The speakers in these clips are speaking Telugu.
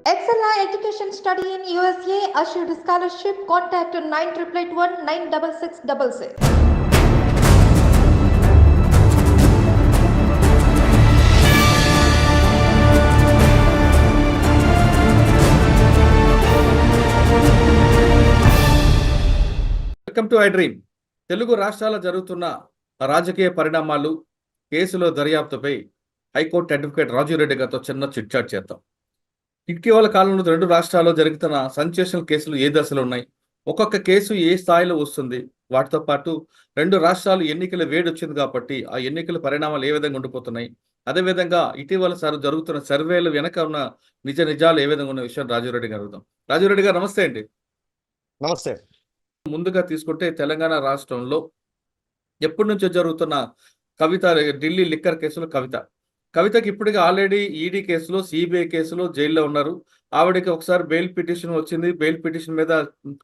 Excella Education Study in USA assured scholarship. Contact 9881 96666. Welcome to I dream. Telugu రాష్ట్రాల్లో జరుగుతున్న రాజకీయ పరిణామాలు, కేసులో దర్యాప్తుపై హైకోర్టు అడ్వకేట్ రాజు రెడ్డి గారితో చిన్న చిట్చాట్ చేద్దాం. ఇటీవల కాలంలో రెండు రాష్ట్రాల్లో జరుగుతున్న సెన్సేషనల్ కేసులు ఏ దశలో ఉన్నాయి, ఒక్కొక్క కేసు ఏ స్థాయిలో వస్తుంది, వాటితో పాటు రెండు రాష్ట్రాలు ఎన్నికల వేడి వచ్చింది కాబట్టి ఆ ఎన్నికల పరిణామాలు ఏ విధంగా ఉండిపోతున్నాయి, అదేవిధంగా ఇటీవల జరుగుతున్న సర్వేలు వెనక ఉన్న నిజాలు ఏ విధంగా ఉన్న విషయం రాజురెడ్డి గారు అడుగుదాం. రాజురెడ్డి గారు నమస్తే అండి. నమస్తే. ముందుగా తీసుకుంటే తెలంగాణ రాష్ట్రంలో ఎప్పటి నుంచో జరుగుతున్న కవిత ఢిల్లీ లిక్కర్ కేసులో కవితకి ఇప్పటికీ ఆల్రెడీ ఈడీ కేసులో, సిబిఐ కేసులో జైల్లో ఉన్నారు. ఆవిడకి ఒకసారి బెయిల్ పిటిషన్ వచ్చింది. బెయిల్ పిటిషన్ మీద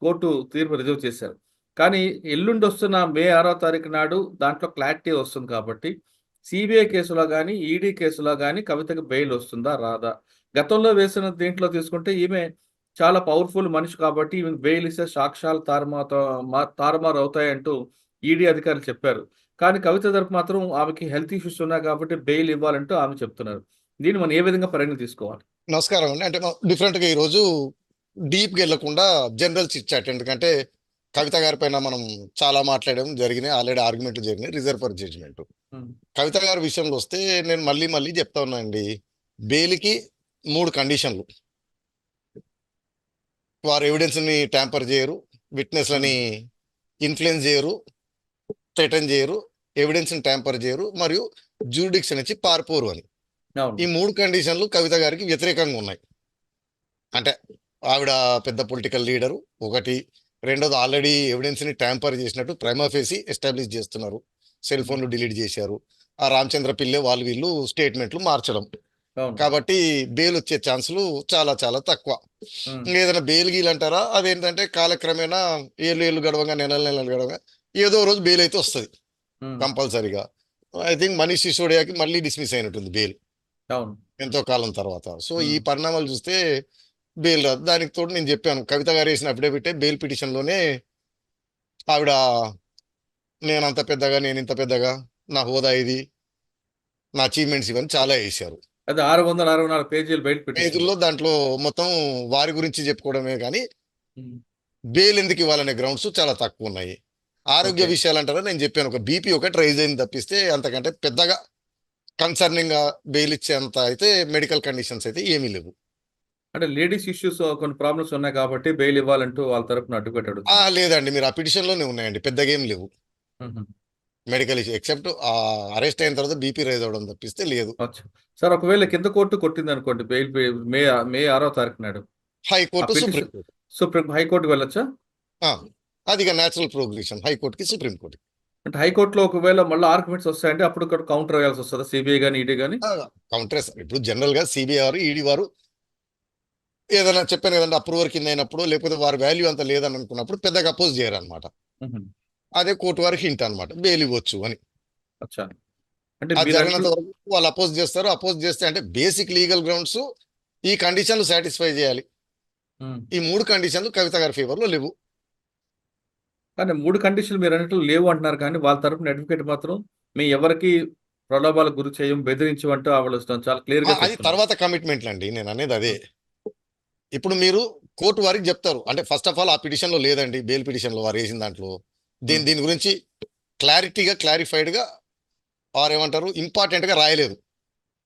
కోర్టు తీర్పు రిజర్వ్ చేశారు. కానీ ఎల్లుండి వస్తున్న మే 6వ తారీఖు నాడు దాంట్లో క్లారిటీ వస్తుంది కాబట్టి సిబిఐ కేసులో కానీ ఈడీ కేసులో కానీ కవితకి బెయిల్ వస్తుందా రాదా? గతంలో వేసిన దీంట్లో తీసుకుంటే ఈమె చాలా పవర్ఫుల్ మనిషి కాబట్టి ఈమె బెయిల్ ఇస్తే సాక్ష్యాలు తారుమారు అవుతాయంటూ ఈడీ అధికారులు చెప్పారు. కానీ కవిత తరపు మాత్రం ఆమెకి హెల్త్ ఇష్యూస్ ఉన్నాయి కాబట్టి బెయిల్ ఇవ్వాలంటూ ఆమె చెప్తున్నారు. దీన్ని మనం ఏ విధంగా పరిగణ తీసుకోవాలి? నమస్కారం అండి. అంటే డిఫరెంట్గా ఈరోజు డీప్గా వెళ్లకుండా జనరల్ చిట్చాట్, ఎందుకంటే కవిత గారి పైన మనం చాలా మాట్లాడడం జరిగినాయి, ఆల్రెడీ ఆర్గ్యుమెంట్లు జరిగినాయి, రిజర్వ్ ఫర్ జడ్జిమెంట్. కవిత గారి విషయంలో వస్తే నేను మళ్ళీ చెప్తా ఉన్నా అండి, బెయిల్కి 3 కండిషన్లు. వారు ఎవిడెన్స్ని ట్యాంపర్ చేయరు, విట్నెస్లని ఇన్ఫ్లుయెన్స్ చేయరు, థ్రెటన్ చేయరు, ఎవిడెన్స్ని ట్యాంపర్ చేయరు, మరియు జ్యూరిడిక్షన్ ఇచ్చి పారిపోరు అని. ఈ 3 కండిషన్లు కవిత గారికి వ్యతిరేకంగా ఉన్నాయి. అంటే ఆవిడ పెద్ద పొలిటికల్ లీడరు ఒకటి, రెండోది ఆల్రెడీ ఎవిడెన్స్ని ట్యాంపర్ చేసినట్టు ప్రైమా ఫేసి ఎస్టాబ్లిష్ చేస్తున్నారు, సెల్ ఫోన్లు డిలీట్ చేశారు, ఆ రామచంద్ర పిల్లే వాళ్ళు వీళ్ళు స్టేట్మెంట్లు మార్చడం, కాబట్టి బెయిల్ వచ్చే ఛాన్సులు చాలా చాలా తక్కువ. ఏదైనా బెయిల్ గీలు అంటారా, అదేంటంటే కాలక్రమేణా ఏళ్ళు గడవగా నెలలు గడవగా ఏదో రోజు బెయిల్ అయితే వస్తుంది కంపల్సరీగా. ఐ థింక్ మనీష్ సిసోడియాకి మళ్ళీ డిస్మిస్ అయినట్టుంది బెయిల్ ఎంతో కాలం తర్వాత. సో ఈ పరిణామాలు చూస్తే బెయిల్ రాదు. దానికి తోడు నేను చెప్పాను, కవిత గారు వేసిన అఫిడవిటే బెయిల్ పిటిషన్లోనే ఆవిడ నేను ఇంత పెద్దగా, నా హోదా ఇది, నా అచీవ్మెంట్స్ ఇవన్నీ చాలా వేసారు. అది 664 పేజీలు పేజీల్లో. దాంట్లో మొత్తం వారి గురించి చెప్పుకోవడమే కానీ బెయిల్ ఎందుకు ఇవ్వాలనే గ్రౌండ్స్ చాలా తక్కువ ఉన్నాయి. ఆరోగ్య విషయాలు అంటారా, నేను చెప్పాను ఒక బీపీ ఒకటి రైజ్ అయింది తప్పిస్తే అంతకంటే పెద్దగా కన్సర్నింగ్ గా బెయిల్ ఇచ్చేంత అయితే మెడికల్ కండిషన్స్ అయితే ఏమీ లేవు. అంటే లేడీస్ ఇష్యూస్ కొన్ని ప్రాబ్లమ్స్ ఉన్నాయి కాబట్టి బెయిల్ ఇవ్వాలంటూ వాళ్ళ తరపున అడ్వకేట్ అడుగుతారు. లేదండి, మీరు ఆ పిటిషన్ లోనే ఉన్నాయండి, పెద్దగా ఏం లేవు మెడికల్ ఇష్యూ, ఎక్సెప్ట్ అరెస్ట్ అయిన తర్వాత బీపీ రైజ్ అవడం తప్పిస్తే లేదు. సార్, ఒకవేళ కింద కోర్టు కొట్టింది అనుకోండి బెయిల్ మే 6వ తారీఖు నాడు, హైకోర్టు సుప్రీం హైకోర్టుకి వెళ్ళొచ్చా? అది న్యాచురల్ ప్రోగ్రెషన్, హైకోర్టుకి సుప్రీంకోర్టు. అంటే హైకోర్టులో ఒకవేళ మళ్ళీ ఆర్గ్యుమెంట్స్ వస్తాయంటే అప్పుడు కౌంటర్ వేయాల్సి వస్తుందా సిబిఐ కానీ ఈడీ కానీ? కౌంటర్. ఇప్పుడు జనరల్ గా సిబిఐ వారు ఈడీ వారు ఏదైనా చెప్పాను కదండి, అప్రూవర్ కింద అయినప్పుడు లేకపోతే వారి వాల్యూ అంత లేదని అనుకున్నప్పుడు పెద్దగా అపోజ్ చేయరు అనమాట. అదే కోర్టు వారికి హింట్ అనమాట, బెయిల్ ఇవ్వచ్చు అని. జరిగినంత వరకు వాళ్ళు అపోజ్ చేస్తారు. అపోజ్ చేస్తే అంటే బేసిక్ లీగల్ గ్రౌండ్స్ ఈ కండిషన్లు సాటిస్ఫై చేయాలి. ఈ 3 కండిషన్లు కవిత గారి ఫేవర్ లో లేవు. కానీ 3 కండిషన్లు మీరు అన్నట్లు లేవు అంటున్నారు, కానీ వాళ్ళ తరపున అడ్వకేట్ మాత్రం మేము ఎవరికి ప్రలోభాలకు గురి చేయం, బెదిరించమంటూ వాళ్ళు చాలా క్లియర్ గా. అది తర్వాత కమిట్మెంట్లు అండి, నేను అనేది అదే. ఇప్పుడు మీరు కోర్టు వారికి చెప్తారు అంటే ఫస్ట్ ఆఫ్ ఆల్ ఆ పిటిషన్ లో లేదండి, బెయిల్ పిటిషన్ లో వారు వేసిన దాంట్లో దీని గురించి క్లారిఫైడ్ గా వారు ఏమంటారు ఇంపార్టెంట్ గా రాయలేదు.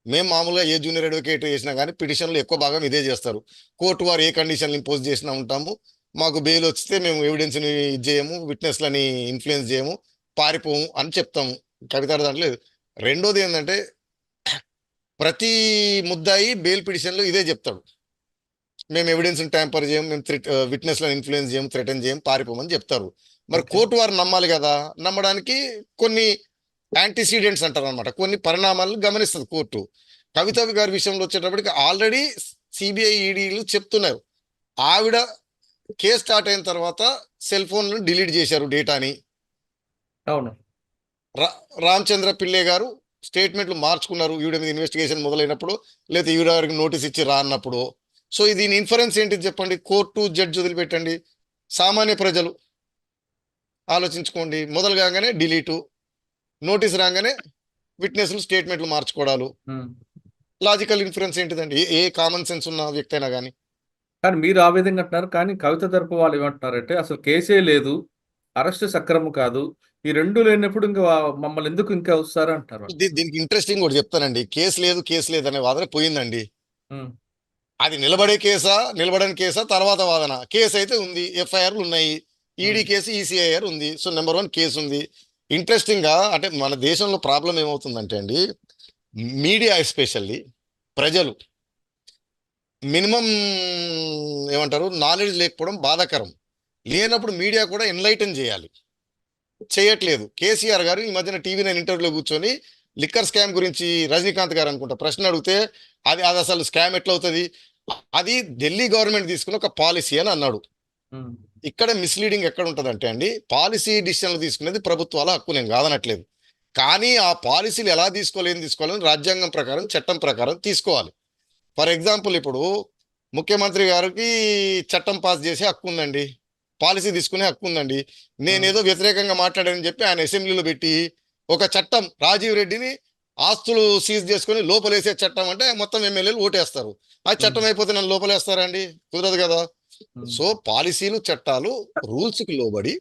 మేము మామూలుగా ఏ జూనియర్ అడ్వకేట్ చేసినా కానీ పిటిషన్లు ఎక్కువ భాగం ఇదే చేస్తారు. కోర్టు వారు ఏ కండిషన్లు ఇంపోజ్ చేసినా ఉంటాము, మాకు బెయిల్ వస్తే మేము ఎవిడెన్స్ని ఇది చేయము, విట్నెస్లని ఇన్ఫ్లుయెన్స్ చేయము, పారిపోము అని చెప్తాము. కవిత దాంట్లో లేదు. రెండోది ఏంటంటే ప్రతి ముద్దాయి బెయిల్ పిటిషన్లో ఇదే చెప్తాడు, మేము ఎవిడెన్స్ని ట్యాంపర్ చేయము, మేము విట్నెస్లను ఇన్ఫ్లుయెన్స్ చేయము, థ్రెటన్ చేయము, పారిపోమని చెప్తారు. మరి కోర్టు వారు నమ్మాలి కదా, నమ్మడానికి కొన్ని యాంటీసీడెంట్స్ అంటారు అనమాట, కొన్ని పరిణామాలను గమనిస్తుంది కోర్టు. కవిత గారి విషయంలో వచ్చేటప్పటికి ఆల్రెడీ సిబిఐ ఈడీలు చెప్తున్నారు, ఆవిడ కేసు స్టార్ట్ అయిన తర్వాత సెల్ ఫోన్లను డిలీట్ చేశారు డేటాని. అవును. రామచంద్ర పిల్లే గారు స్టేట్మెంట్లు మార్చుకున్నారు ఈవిడ మీద ఇన్వెస్టిగేషన్ మొదలైనప్పుడు, లేదా ఈవిడ గారికి నోటీస్ ఇచ్చి రాన్నప్పుడు. సో దీని ఇన్ఫరెన్స్ ఏంటిది చెప్పండి? కోర్టు జడ్జి వదిలిపెట్టండి, సామాన్య ప్రజలు ఆలోచించుకోండి. మొదలు కాగానే డిలీటు, నోటీస్ రాగానే విట్నెస్లు స్టేట్మెంట్లు మార్చుకోవడాలు. లాజికల్ ఇన్ఫరెన్స్ ఏంటిదండి? ఏ కామన్ సెన్స్ ఉన్న వ్యక్తి అయినా కానీ. కానీ మీరు ఆ విధంగా అంటున్నారు. కానీ కవిత తరపు వాళ్ళు ఏమంటున్నారంటే అసలు కేసే లేదు, అరెస్ట్ సక్రమం కాదు, ఈ రెండు లేనప్పుడు ఇంకా మమ్మల్ని ఎందుకు ఇంకా వస్తారు అంటారు వాళ్ళు. దీనికి ఇంట్రెస్టింగ్ కూడా చెప్తానండి. కేసు లేదు అనే వాదన పోయిందండి. ఉమ్, అది నిలబడే కేసా, నిలబడని కేసా తర్వాత వాదన. కేసు అయితే ఉంది, ఎఫ్ఐఆర్లు ఉన్నాయి, ఈడీ కేసు, ఈసీఐఆర్ ఉంది. సో నెంబర్ 1 కేసు ఉంది. ఇంట్రెస్టింగ్ గా అంటే మన దేశంలో ప్రాబ్లం ఏమవుతుందంటే అండి, మీడియా ఎస్పెషల్లీ ప్రజలు మినిమం ఏమంటారు నాలెడ్జ్ లేకపోవడం బాధాకరం. లేనప్పుడు మీడియా కూడా ఎన్లైటన్ చేయాలి, చేయట్లేదు. కేసీఆర్ గారు ఈ మధ్యన టీవీ9 ఇంటర్వ్యూలో కూర్చొని లిక్కర్ స్కామ్ గురించి రజనీకాంత్ గారు అనుకుంటా ప్రశ్న అడిగితే అది అది అసలు స్కామ్ ఎట్లా అవుతుంది, అది ఢిల్లీ గవర్నమెంట్ తీసుకున్న ఒక పాలసీ అని అన్నాడు. ఉమ్, ఇక్కడ మిస్లీడింగ్ ఎక్కడ ఉంటుందంటే అండి, పాలసీ డిసిషన్లు తీసుకునేది ప్రభుత్వాల హక్కు, నేను కాదనట్లేదు. కానీ ఆ పాలసీలు ఎలా తీసుకోవాలని రాజ్యాంగం ప్రకారం, చట్టం ప్రకారం తీసుకోవాలి. ఫర్ ఎగ్జాంపుల్ ఇప్పుడు ముఖ్యమంత్రి గారికి చట్టం పాస్ చేసే హక్కు ఉందండి, పాలసీ తీసుకునే హక్కు ఉందండి. నేనేదో వ్యతిరేకంగా మాట్లాడానని చెప్పి ఆయన అసెంబ్లీలో పెట్టి ఒక చట్టం, రాజీవ్ రెడ్డిని ఆస్తులు సీజ్ చేసుకుని లోపలేసే చట్టం అంటే మొత్తం ఎమ్మెల్యేలు ఓటేస్తారు. ఆ చట్టం అయిపోతే నన్ను లోపలేస్తారండి? కుదరదు కదా. సో పాలసీలు, చట్టాలు రూల్స్కి లోబడి,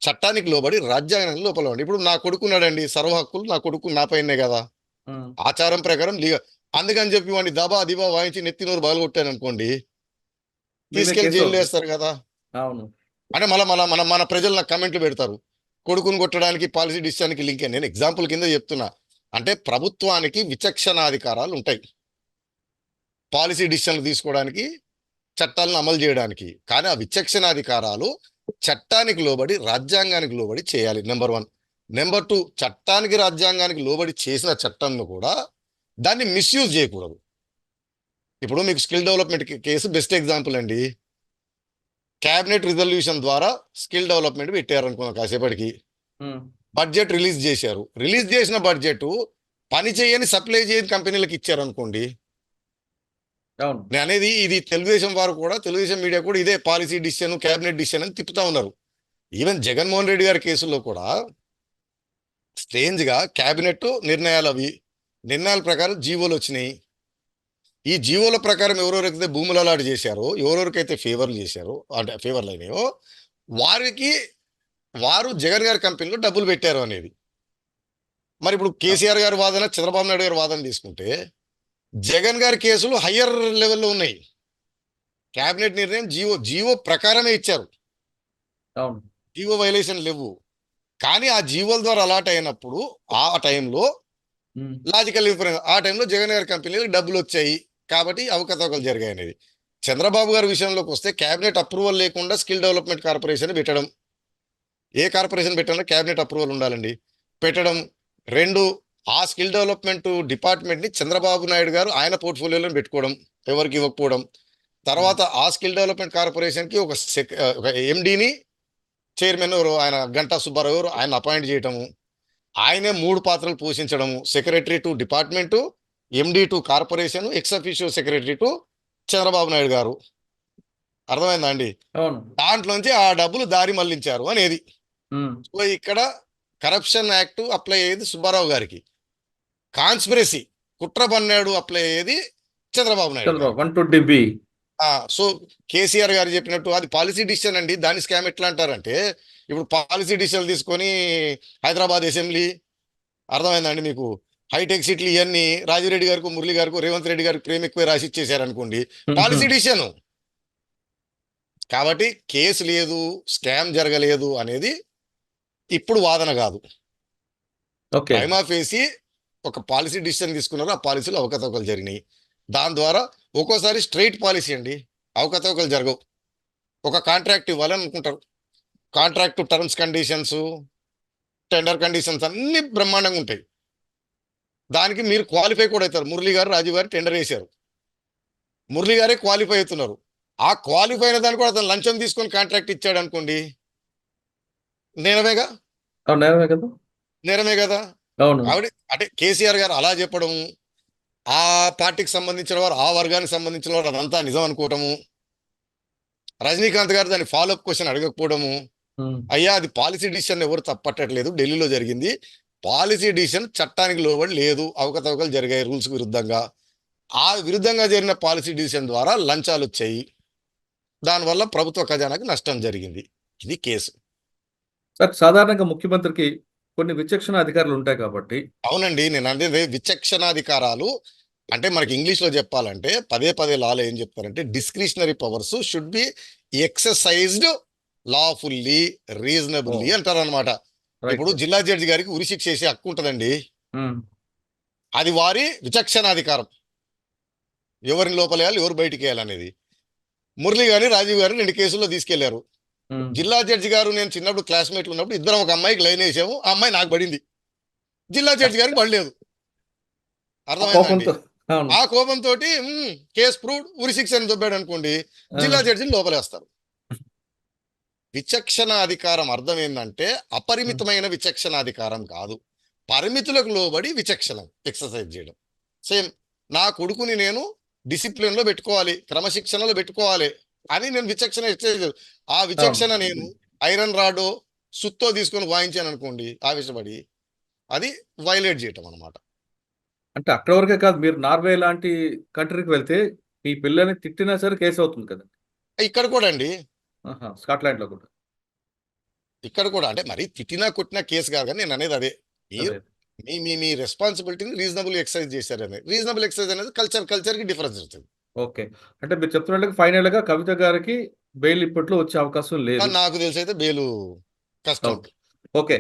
చట్టానికి లోబడి, రాజ్యాంగానికి లోపల. ఇప్పుడు నా కొడుకున్నాడండి, సర్వ హక్కులు నా కొడుకు నా పైనే కదా, ఉమ్, ఆచారం ప్రకారం అందుకని చెప్పి వాడిని దబా దిబా వాయించి నెత్తినోరు బగలగొట్టాను అనుకోండి, తీసుకెళ్లి జైలు వేస్తారు కదా. అవును. అంటే మన ప్రజలు నాకు కమెంట్లు పెడతారు, కొడుకుని కొట్టడానికి పాలసీ డిసిషన్కి లింక్. నేను ఎగ్జాంపుల్ కింద చెప్తున్నా. అంటే ప్రభుత్వానికి విచక్షణాధికారాలు ఉంటాయి పాలసీ డిసిషన్లు తీసుకోవడానికి, చట్టాలను అమలు చేయడానికి. కానీ ఆ విచక్షణాధికారాలు చట్టానికి లోబడి, రాజ్యాంగానికి లోబడి చేయాలి, నెంబర్ 1. నెంబర్ 2, చట్టానికి, రాజ్యాంగానికి లోబడి చేసిన చట్టంను కూడా దాన్ని మిస్యూజ్ చేయకూడదు. ఇప్పుడు మీకు skill development case best example అండి. క్యాబినెట్ రిజల్యూషన్ ద్వారా స్కిల్ డెవలప్మెంట్ పెట్టారు అనుకున్నాం కాసేపటికి. ఉమ్, బడ్జెట్ రిలీజ్ చేశారు. రిలీజ్ చేసిన బడ్జెట్ పని చేయని, సప్లై చేయని కంపెనీలకు ఇచ్చారు అనుకోండి. అవును. నేను అనేది ఇది తెలుగుదేశం వారు కూడా, తెలుగుదేశం మీడియా కూడా ఇదే పాలసీ డిసిషన్, క్యాబినెట్ డిసిషన్ అని తిప్పుతా ఉన్నారు. ఈవెన్ జగన్మోహన్ రెడ్డి గారి కేసుల్లో కూడా స్ట్రేంజ్ గా క్యాబినెట్ నిర్ణయాల ప్రకారం జీవోలు వచ్చినాయి. ఈ జీవోల ప్రకారం ఎవరెవరైతే భూములు అలాట్ చేశారో, ఎవరెవరికైతే ఫేవర్లు చేశారో, అంటే ఫేవర్లు అయినాయో, వారు జగన్ గారి కంపెనీలో డబ్బులు పెట్టారు అనేది. మరి ఇప్పుడు కేసీఆర్ గారి వాదన, చంద్రబాబు నాయుడు గారి వాదన తీసుకుంటే జగన్ గారి కేసులు హయ్యర్ లెవెల్లో ఉన్నాయి. క్యాబినెట్ నిర్ణయం జీవో ప్రకారమే ఇచ్చారు, అవును. జీవో వైలేషన్ లేవు. కానీ ఆ జీవోల ద్వారా అలాట్ అయినప్పుడు ఆ టైంలో ఉమ్, లాజికల్ ఇన్ఫరెన్స్, ఆ టైంలో జగన్ గారి కంపెనీలకు డబ్బులు వచ్చాయి కాబట్టి అవకతవకలు జరిగాయి అనేది. చంద్రబాబు గారి విషయంలోకి వస్తే క్యాబినెట్ అప్రూవల్ లేకుండా స్కిల్ డెవలప్మెంట్ కార్పొరేషన్ పెట్టడం, ఏ కార్పొరేషన్ పెట్టాలో క్యాబినెట్ అప్రూవల్ ఉండాలండి, పెట్టడం. 2, ఆ స్కిల్ డెవలప్మెంట్ డిపార్ట్మెంట్ని చంద్రబాబు నాయుడు గారు ఆయన పోర్ట్ఫోలియోలో పెట్టుకోవడం, ఎవరికి ఇవ్వకపోవడం. తర్వాత ఆ స్కిల్ డెవలప్మెంట్ కార్పొరేషన్కి ఒక ఎండీని, చైర్మన్ ఎవరు ఆయన గంటా సుబ్బారావు ఎవరు ఆయన అపాయింట్ చేయటము, ఆయనే 3 పాత్రలు పోషించడము, secretary to department, MD to corporation, ex officio secretary to Chandrababu Naidu గారు. అర్థమైందా అండి? అవును. దాంట్లోంచి ఆ డబ్బులు దారి మళ్లించారు అనేది. ఉమ్, సో ఇక్కడ కరప్షన్ యాక్ట్ అప్లై అయ్యేది సుబ్బారావు గారికి, కాన్స్పిరసీ, కుట్ర పన్నాడు అప్లై అయ్యేది చంద్రబాబు నాయుడు గారికి. 120B. సో కేసీఆర్ గారు చెప్పినట్టు అది పాలసీ డిసిషన్ అండి. దాని స్కామ్ ఎట్లా అంటారంటే, ఇప్పుడు పాలసీ డిసిషన్ తీసుకొని హైదరాబాద్ అసెంబ్లీ, అర్థమైందండి మీకు, హైటెక్ సిటీలు ఇవన్నీ రాజిరెడ్డి గారికి, మురళి గారికి, రేవంత్ రెడ్డి గారికి ప్రేమ ఎక్కువ రాసి ఇచ్చేసారు అనుకోండి, పాలసీ డిసిషన్. కాబట్టి కేసు లేదు, స్కామ్ జరగలేదు అనేది ఇప్పుడు వాదన కాదు. ఓకే. ప్రైమా ఫేసి ఒక పాలసీ డిసిషన్ తీసుకున్నారు, ఆ పాలసీలో అవకతవకలు జరిగినాయి. దాని ద్వారా ఒక్కోసారి స్ట్రైట్ పాలసీ అండి, అవకతవకలు జరగవు. ఒక కాంట్రాక్ట్ ఇవ్వాలని అనుకుంటారు, contract terms conditions, tender conditions అన్ని బ్రహ్మాండంగా ఉంటాయి. దానికి మీరు క్వాలిఫై కూడా అవుతారు. మురళి గారు, రాజీవ్ గారు టెండర్ వేశారు, మురళి గారే క్వాలిఫై అవుతున్నారు. ఆ క్వాలిఫై అయిన దాన్ని కూడా అతను లంచం తీసుకొని కాంట్రాక్ట్ ఇచ్చాడు అనుకోండి, నేరమేగా, అవును, నేరమే కదా. నేరమే కదా. అవును. కాబట్టి అంటే కేసీఆర్ గారు అలా చెప్పడం, ఆ పార్టీకి సంబంధించిన వారు, ఆ వర్గానికి సంబంధించిన వారు అదంతా నిజం అనుకోవటము, రజనీకాంత్ గారు దాన్ని ఫాలోఅప్ క్వశ్చన్ అడగకపోవడము, అయ్యా అది పాలసీ డిసిషన్ ఎవరు తప్పట్టట్లేదు, ఢిల్లీలో జరిగింది పాలసీ డిసిషన్ చట్టానికి లోబడి లేదు, అవకతవకలు జరిగాయి రూల్స్ విరుద్ధంగా, ఆ విరుద్ధంగా జరిగిన పాలసీ డిసిషన్ ద్వారా లంచాలు వచ్చాయి, దానివల్ల ప్రభుత్వ ఖజానాకి నష్టం జరిగింది. ఇది కేసు. సార్ సాధారణంగా ముఖ్యమంత్రికి కొన్ని విచక్షణ అధికారులు ఉంటాయి కాబట్టి అవునండి, నేను అనేది విచక్షణాధికారాలు అంటే మనకి ఇంగ్లీష్లో చెప్పాలంటే పదే పదే లాలో ఏం చెప్తారంటే discretionary powers should be exercised lawfully reasonably అంటారు అనమాట. ఇప్పుడు జిల్లా జడ్జి గారికి ఉరిశిక్ష చేసే హక్కు ఉంటుందండి, అది వారి విచక్షణాధికారం, ఎవరిని లోపలేయాలి ఎవరు బయటికి వేయాలనేది. మురళి గారిని రాజీవ్ గారిని 2 కేసుల్లో తీసుకెళ్లారు. జిల్లా జడ్జి గారు నేను చిన్నప్పుడు క్లాస్మేట్లు ఉన్నప్పుడు ఇద్దరం ఒక అమ్మాయికి లైన్ వేసాము, ఆ అమ్మాయి నాకు పడింది, జిల్లా జడ్జి గారికి పడలేదు. అర్థమైందండి? ఆ కోపంతో కేసు ప్రూవ్డ్, ఉరిశిక్ష అని దొబ్బాడు అనుకోండి, జిల్లా జడ్జిని లోపలేస్తారు. విచక్షణ అధికారం అర్థం ఏంటంటే అపరిమితమైన విచక్షణాధికారం కాదు, పరిమితులకు లోబడి విచక్షణ ఎక్సర్సైజ్ చేయడం. సేమ్ నా కొడుకుని నేను డిసిప్లిన్ లో పెట్టుకోవాలి, క్రమశిక్షణలో పెట్టుకోవాలి అని నేను విచక్షణ ఎక్సర్సైజ్, ఆ విచక్షణ నేను ఐరన్ రాడో సుత్తో తీసుకొని వాయించాను అనుకోండి ఆవేశపడి, అది వైలేట్ చేయటం అనమాట. అంటే అక్కడ వరకే కాదు, మీరు నార్వే లాంటి కంట్రీకి వెళ్తే మీ పిల్లని తిట్టినా సరే కేసు అవుతుంది కదా. ఇక్కడ కూడా అండి, స్కాట్లాండ్ లో కూడా ఇక్కడ కూడా అంటే మరి తిట్టినా కొట్టినా కేసు కాదు, కానీ నేను అనేది అదే, మీ మీ మీ రెస్పాన్సిబిలిటీని రీజనబుల్ ఎక్సర్సైజ్ చేశారు అనేది. రీజనబుల్ ఎక్సర్సైజ్ అనేది కల్చర్ కి డిఫరెన్స్ ఉంటుంది. ఓకే, అంటే మీరు చెప్తున్నట్లుగా ఫైనల్ గా కవిత గారికి బెయిల్ ఇప్పట్లో వచ్చే అవకాశం లేదు. నాకు తెలిసి అయితే బెయిల్ కష్టం. ఓకే.